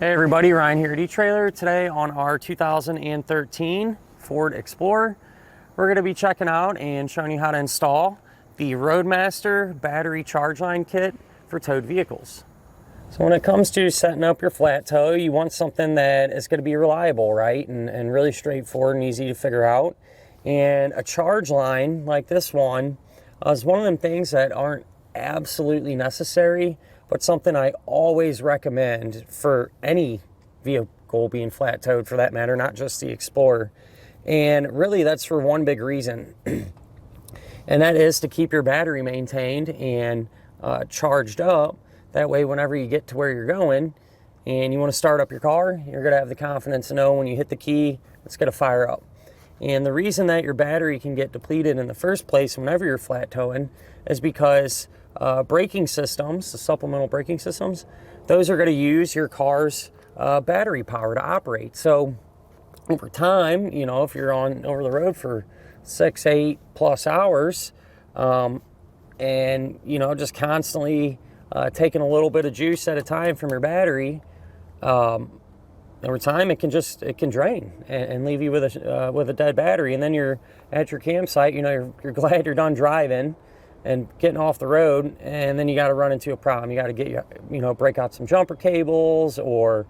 Hey everybody, Ryan here at etrailer. Today on our 2013 Ford Explorer, we're going to be checking out and showing you how to install the Roadmaster battery charge line kit for towed vehicles. So when it comes to setting up your flat tow, you want something that is going to be reliable, right? And really straightforward and easy to figure out. And a charge line like this one is one of them things that aren't absolutely necessary, but something I always recommend for any vehicle being flat towed for that matter, not just the Explorer. And really that's for one big reason, and that is to keep your battery maintained and charged up. That way whenever you get to where you're going and you want to start up your car, you're going to have the confidence to know when you hit the key, it's going to fire up. And the reason that your battery can get depleted in the first place whenever you're flat towing is because braking systems, the supplemental braking systems, those are going to use your car's battery power to operate. So over time, you know, if you're on over the road for 6-8+ hours and, you know, just constantly taking a little bit of juice at a time from your battery, over time it can drain and leave you with a dead battery. And then you're at your campsite, you know, you're glad you're done driving and getting off the road, and then you got to run into a problem. You got to get break out some jumper cables or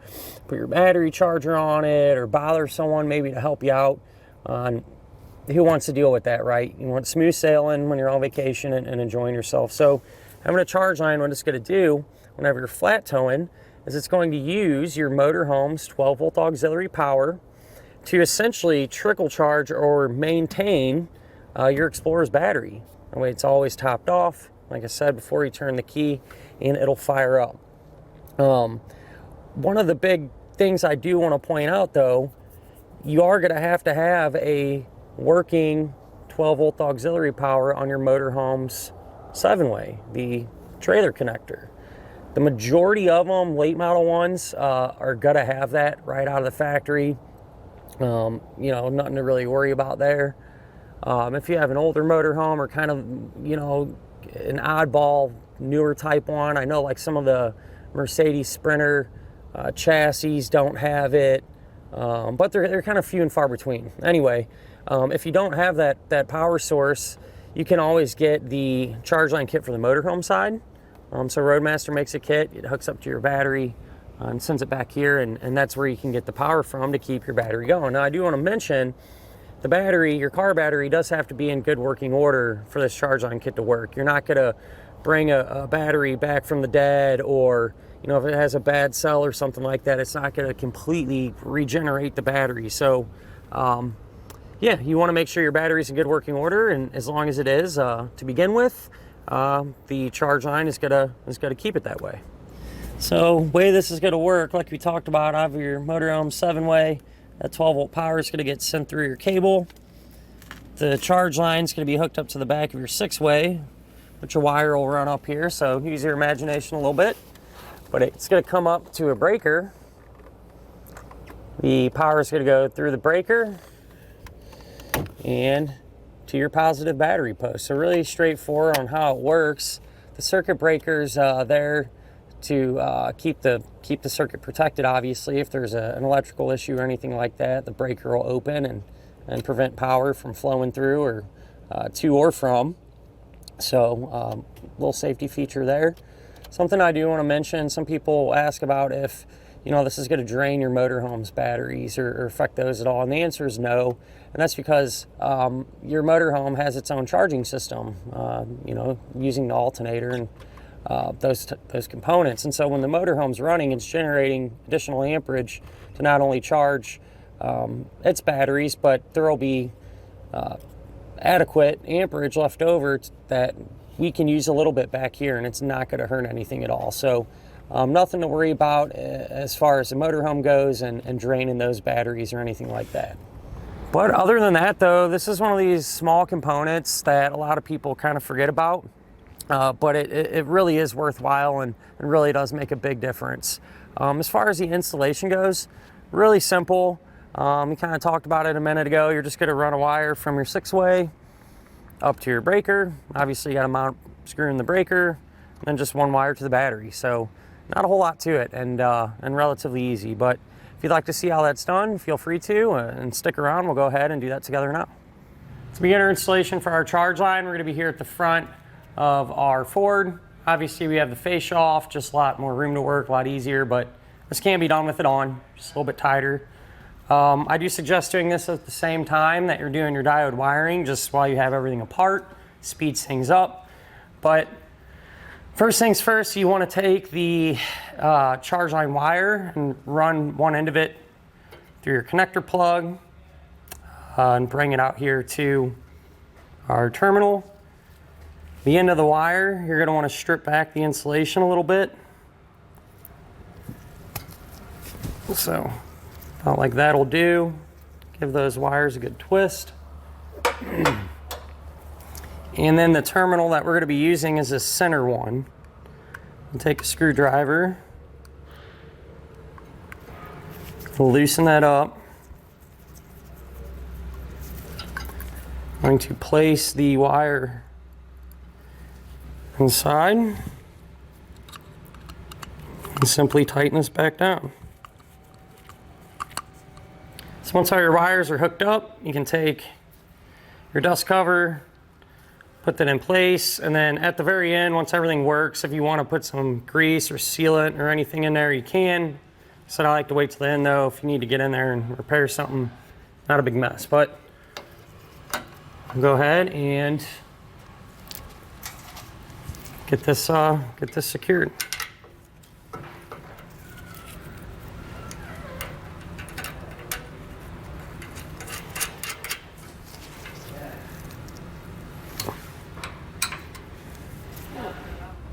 put your battery charger on it or bother someone maybe to help you out. Who wants to deal with that, right? You want smooth sailing when you're on vacation and enjoying yourself. So having a charge line, what it's going to do whenever you're flat towing is it's going to use your motorhome's 12-volt auxiliary power to essentially trickle charge or maintain your Explorer's battery. That way it's always topped off, like I said, before you turn the key, and it'll fire up. One of the big things I do want to point out though, you are going to have a working 12-volt auxiliary power on your motorhome's 7-way, the trailer connector. The majority of them, late model ones, are going to have that right out of the factory. You know, nothing to really worry about there. If you have an older motorhome or kind of, you know, an oddball, newer type one, I know like some of the Mercedes Sprinter chassis don't have it, but they're kind of few and far between. Anyway, if you don't have that power source, you can always get the charge line kit for the motorhome side. So Roadmaster makes a kit, it hooks up to your battery and sends it back here, and that's where you can get the power from to keep your battery going. Now I do want to mention, the battery, your car battery, does have to be in good working order for this charge line kit to work. You're not going to bring a battery back from the dead, or, you know, if it has a bad cell or something like that, it's not going to completely regenerate the battery. So, yeah, you want to make sure your battery's in good working order, and as long as it is to begin with, the charge line is gonna keep it that way. So, way this is going to work, like we talked about, I have your motorhome 7-way. That 12-volt power is going to get sent through your cable. The charge line is going to be hooked up to the back of your 6-way, which your wire will run up here, so use your imagination a little bit. But it's going to come up to a breaker. The power is going to go through the breaker and to your positive battery post. So really straightforward on how it works. The circuit breaker's there to keep the circuit protected. Obviously, if there's an electrical issue or anything like that, the breaker will open and prevent power from flowing through or to or from. So little safety feature there. Something I do want to mention, some people ask about if, you know, this is going to drain your motorhome's batteries or affect those at all, and the answer is no. And that's because your motorhome has its own charging system, you know, using the alternator and those components. And so when the motorhome's running, it's generating additional amperage to not only charge its batteries, but there will be adequate amperage left over that we can use a little bit back here, and it's not going to hurt anything at all. So nothing to worry about as far as the motorhome goes and draining those batteries or anything like that. But other than that though, this is one of these small components that a lot of people kind of forget about. But it really is worthwhile and really does make a big difference. As far as the installation goes, really simple. We kind of talked about it a minute ago. You're just going to run a wire from your 6-way up to your breaker. Obviously you got to mount, screw in the breaker, and then just one wire to the battery. So not a whole lot to it, and relatively easy. But if you'd like to see how that's done, feel free to, and stick around. We'll go ahead and do that together now. To begin our installation for our charge line, we're going to be here at the front of our Ford. Obviously we have the fascia off, just a lot more room to work, a lot easier, but this can be done with it on, just a little bit tighter. I do suggest doing this at the same time that you're doing your diode wiring, just while you have everything apart. Speeds things up. But first things first, you want to take the charge line wire and run one end of it through your connector plug and bring it out here to our terminal. The end of the wire, you're going to want to strip back the insulation a little bit. So about like that'll do. Give those wires a good twist. And then the terminal that we're going to be using is this center one. I'll take a screwdriver, loosen that up. I'm going to place the wire inside and simply tighten this back down. So once all your wires are hooked up, you can take your dust cover, put that in place, and then at the very end, once everything works, if you want to put some grease or sealant or anything in there, you can. So I like to wait till the end though, if you need to get in there and repair something. Not a big mess, but I'll go ahead and get this secured.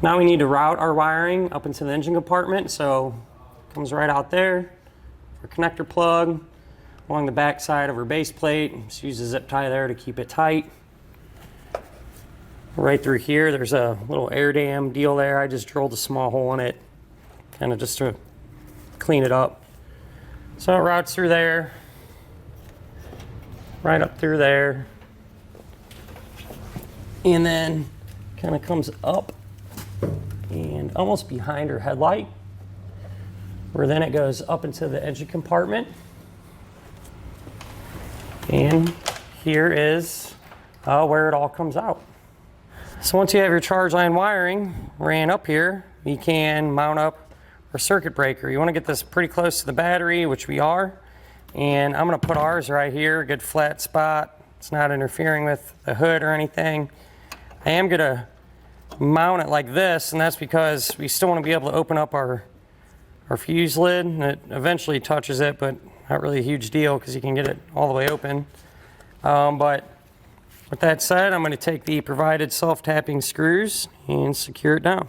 Now we need to route our wiring up into the engine compartment, so it comes right out there. Our connector plug along the back side of our base plate. Just use a zip tie there to keep it tight. Right through here, there's a little air dam deal there. I just drilled a small hole in it, kind of just to clean it up. So it routes through there, right up through there, and then kind of comes up and almost behind her headlight, where then it goes up into the engine compartment. And here is where it all comes out. So once you have your charge line wiring ran up here, you can mount up our circuit breaker. You want to get this pretty close to the battery, which we are, and I'm going to put ours right here, a good flat spot. It's not interfering with the hood or anything. I am going to mount it like this, and that's because we still want to be able to open up our fuse lid, and it eventually touches it, but not really a huge deal because you can get it all the way open. But with that said, I'm going to take the provided self-tapping screws and secure it down.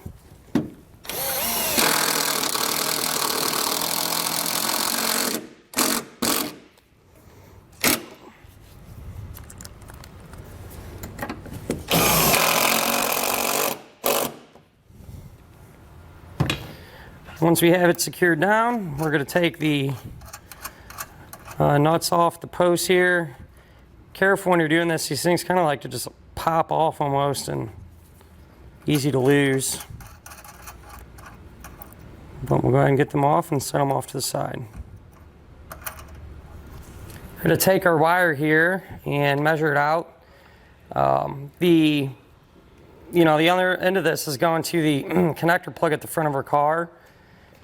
Once we have it secured down, we're going to take the nuts off the post here. Careful when you're doing this, these things kind of like to just pop off almost and easy to lose. But we'll go ahead and get them off and set them off to the side. We're going to take our wire here and measure it out. The other end of this is going to the connector plug at the front of our car.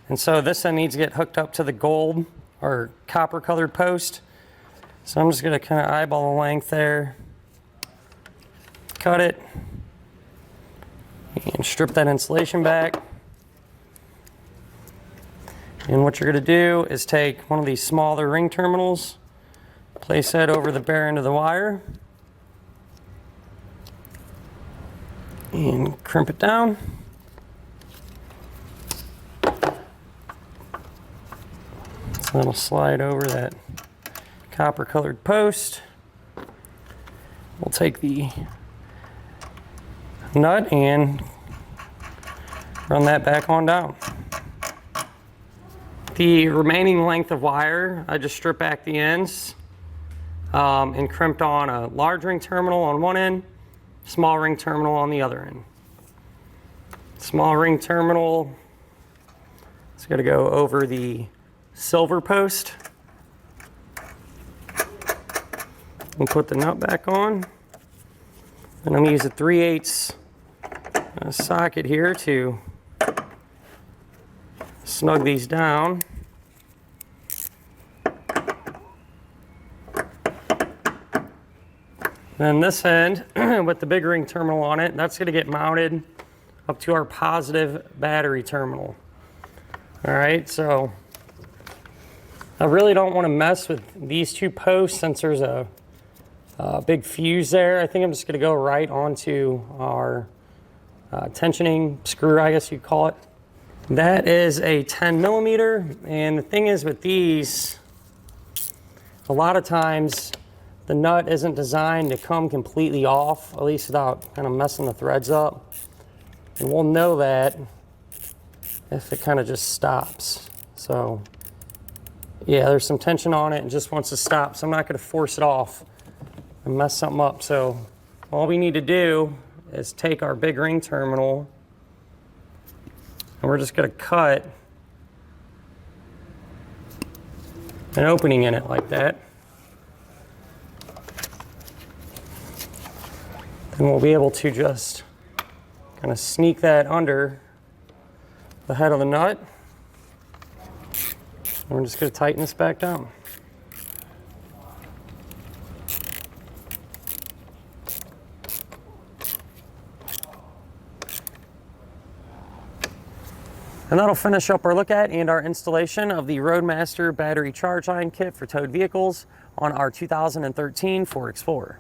And so this then needs to get hooked up to the gold or copper colored post. So I'm just going to kind of eyeball the length there, cut it, and strip that insulation back. And what you're going to do is take one of these smaller ring terminals, place that over the bare end of the wire, and crimp it down. So that'll slide over that copper colored post. We'll take the nut and run that back on down. The remaining length of wire, I just stripped back the ends and crimped on a large ring terminal on one end, small ring terminal on the other end. Small ring terminal It's got to go over the silver post. And put the nut back on. And I'm going to use a 3/8 socket here to snug these down. Then this end, with the big ring terminal on it, that's going to get mounted up to our positive battery terminal. All right, so I really don't want to mess with these two posts since there's a big fuse there. I think I'm just going to go right onto our tensioning screw, I guess you'd call it. That is a 10 millimeter, and the thing is with these, a lot of times the nut isn't designed to come completely off, at least without kind of messing the threads up. And we'll know that if it kind of just stops. So yeah, there's some tension on it and just wants to stop, so I'm not going to force it off and mess something up. So all we need to do is take our big ring terminal and we're just going to cut an opening in it like that. Then we'll be able to just kind of sneak that under the head of the nut. And we're just going to tighten this back down. And that'll finish up our look at and our installation of the Roadmaster battery charge line kit for towed vehicles on our 2013 Ford Explorer.